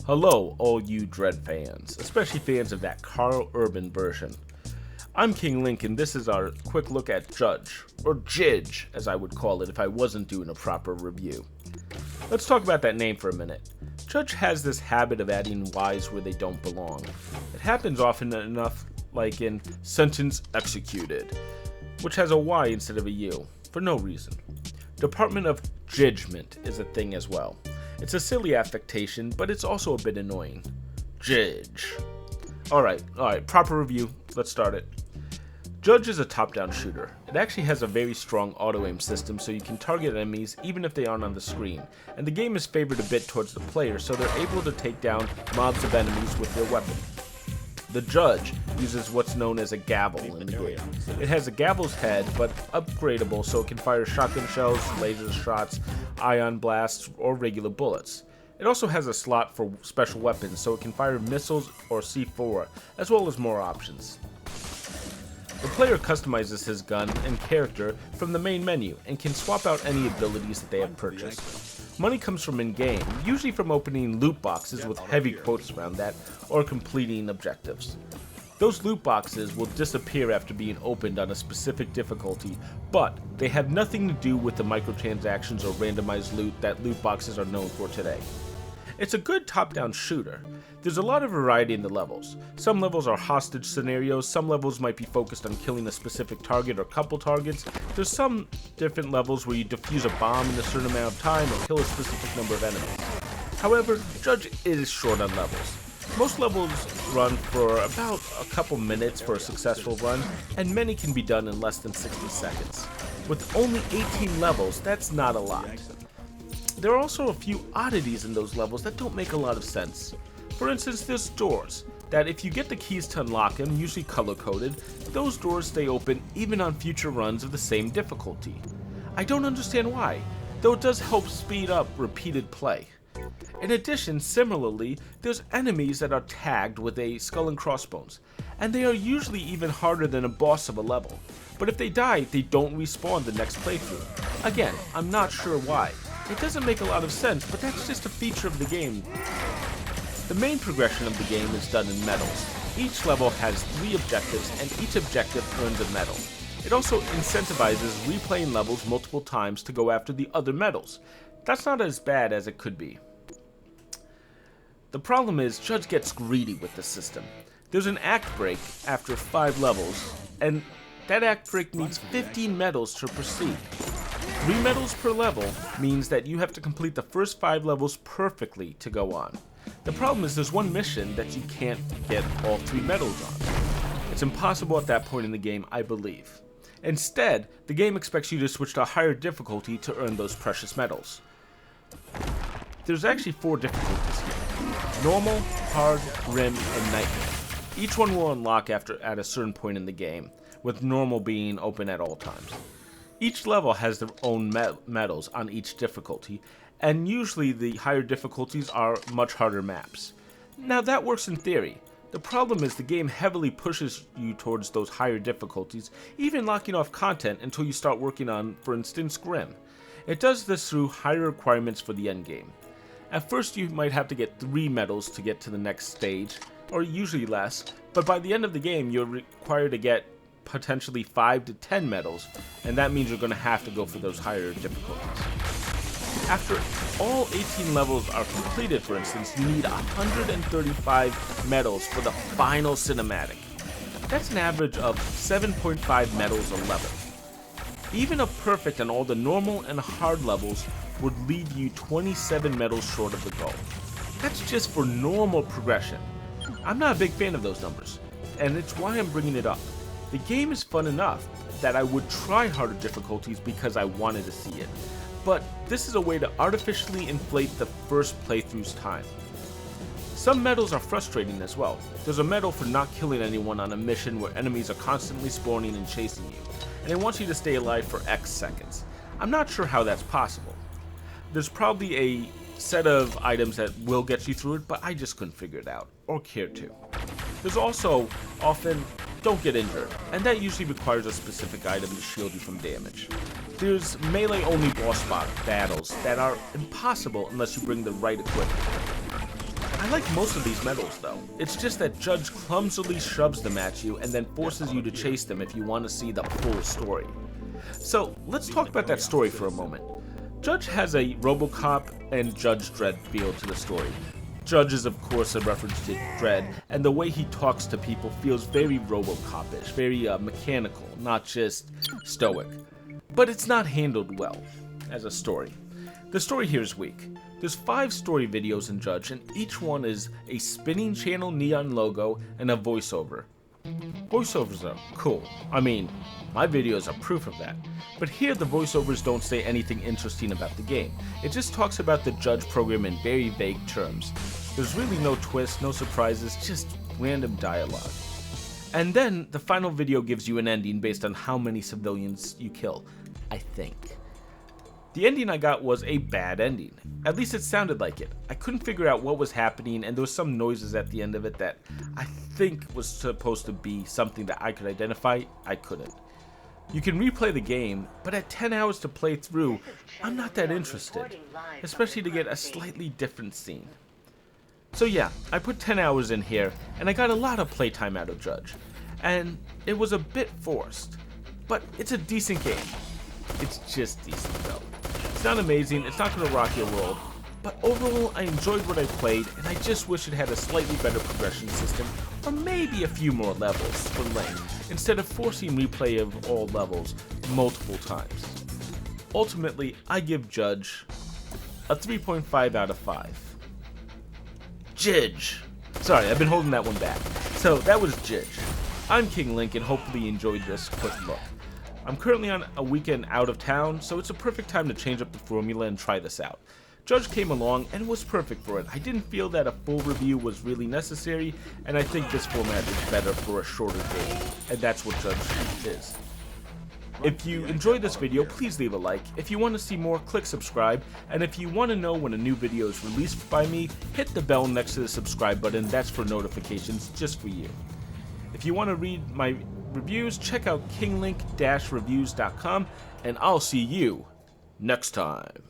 Hello, all you Dredd fans, especially fans of that Carl Urban version. I'm King Link, and this is our quick look at Judge, or Jydge, as I would call it if I wasn't doing a proper review. Let's talk about that name for a minute. Judge has this habit of adding Y's where they don't belong. It happens often enough, like in sentence executed, which has a Y instead of a U, for no reason. Department of Jydgement is a thing as well. It's a silly affectation, but it's also a bit annoying. Jydge. Alright, proper review. Let's start it. Judge is a top-down shooter. It actually has a very strong auto-aim system, so you can target enemies even if they aren't on the screen. And the game is favored a bit towards the player, so they're able to take down mobs of enemies with their weapon. The Judge uses what's known as a gavel in the game. It has a gavel's head, but upgradable so it can fire shotgun shells, laser shots, ion blasts, or regular bullets. It also has a slot for special weapons so it can fire missiles or C4, as well as more options. The player customizes his gun and character from the main menu and can swap out any abilities that they have purchased. Money comes from in-game, usually from opening loot boxes with heavy quotes around that, or completing objectives. Those loot boxes will disappear after being opened on a specific difficulty, but they have nothing to do with the microtransactions or randomized loot that loot boxes are known for today. It's a good top-down shooter. There's a lot of variety in the levels. Some levels are hostage scenarios, some levels might be focused on killing a specific target or couple targets. There's some different levels where you defuse a bomb in a certain amount of time or kill a specific number of enemies. However, Judge is short on levels. Most levels run for about a couple minutes for a successful run, and many can be done in less than 60 seconds. With only 18 levels, that's not a lot. There are also a few oddities in those levels that don't make a lot of sense. For instance, there's doors, that if you get the keys to unlock them, usually color-coded, those doors stay open even on future runs of the same difficulty. I don't understand why, though it does help speed up repeated play. In addition, similarly, there's enemies that are tagged with a skull and crossbones, and they are usually even harder than a boss of a level. But if they die, they don't respawn the next playthrough. Again, I'm not sure why. It doesn't make a lot of sense, but that's just a feature of the game. The main progression of the game is done in medals. Each level has 3 objectives, and each objective earns a medal. It also incentivizes replaying levels multiple times to go after the other medals. That's not as bad as it could be. The problem is, Judge gets greedy with the system. There's an act break after 5 levels, and that act break needs 15 medals to proceed. 3 medals per level means that you have to complete the first 5 levels perfectly to go on. The problem is there's one mission that you can't get all 3 medals on. It's impossible at that point in the game, I believe. Instead, the game expects you to switch to a higher difficulty to earn those precious medals. There's actually 4 difficulties here: normal, hard, grim, and nightmare. Each one will unlock at a certain point in the game, with normal being open at all times. Each level has their own medals on each difficulty, and usually the higher difficulties are much harder maps. Now that works in theory. The problem is the game heavily pushes you towards those higher difficulties, even locking off content until you start working on, for instance, Grim. It does this through higher requirements for the endgame. At first you might have to get 3 medals to get to the next stage, or usually less, but by the end of the game you're required to get potentially 5 to 10 medals, and that means you're going to have to go for those higher difficulties. After all 18 levels are completed, for instance, you need 135 medals for the final cinematic. That's an average of 7.5 medals a level. Even a perfect on all the normal and hard levels would leave you 27 medals short of the goal. That's just for normal progression. I'm not a big fan of those numbers, and it's why I'm bringing it up. The game is fun enough that I would try harder difficulties because I wanted to see it, but this is a way to artificially inflate the first playthrough's time. Some medals are frustrating as well. There's a medal for not killing anyone on a mission where enemies are constantly spawning and chasing you, and it wants you to stay alive for X seconds. I'm not sure how that's possible. There's probably a set of items that will get you through it, but I just couldn't figure it out, or care to. There's also often don't get injured, and that usually requires a specific item to shield you from damage. There's melee-only boss battles that are impossible unless you bring the right equipment. I like most of these medals though. It's just that Judge clumsily shoves them at you and then forces you to chase them if you want to see the full story. So let's talk about that story for a moment. Judge has a Robocop and Judge Dredd feel to the story. Judge is of course a reference to Dredd, and the way he talks to people feels very Robocop-ish, very mechanical, not just stoic. But it's not handled well as a story. The story here is weak. There's 5 story videos in Judge, and each one is a spinning channel neon logo and a voiceover. Voiceovers are cool. I mean, my videos are proof of that. But here the voiceovers don't say anything interesting about the game. It just talks about the Judge program in very vague terms. There's really no twist, no surprises, just random dialogue. And then the final video gives you an ending based on how many civilians you kill, I think. The ending I got was a bad ending. At least it sounded like it. I couldn't figure out what was happening, and there was some noises at the end of it that I think was supposed to be something that I could identify. I couldn't. You can replay the game, but at 10 hours to play through, I'm not that interested, especially to get a slightly different scene. So yeah, I put 10 hours in here, and I got a lot of playtime out of Judge, and it was a bit forced, but it's a decent game. It's just decent though. It's not amazing, it's not going to rock your world, but overall I enjoyed what I played, and I just wish it had a slightly better progression system, or maybe a few more levels for length, instead of forcing replay of all levels multiple times. Ultimately, I give Judge a 3.5 out of 5. Jydge. Sorry, I've been holding that one back. So that was Jydge. I'm King Link, and hopefully you enjoyed this quick look. I'm currently on a weekend out of town, so it's a perfect time to change up the formula and try this out. Judge came along and was perfect for it. I didn't feel that a full review was really necessary, and I think this format is better for a shorter game, and that's what Judge is. If you enjoyed this video, please leave a like. If you want to see more, click subscribe, and if you want to know when a new video is released by me, hit the bell next to the subscribe button. That's for notifications just for you. If you want to read my reviews, check out kinglink-reviews.com, and I'll see you next time.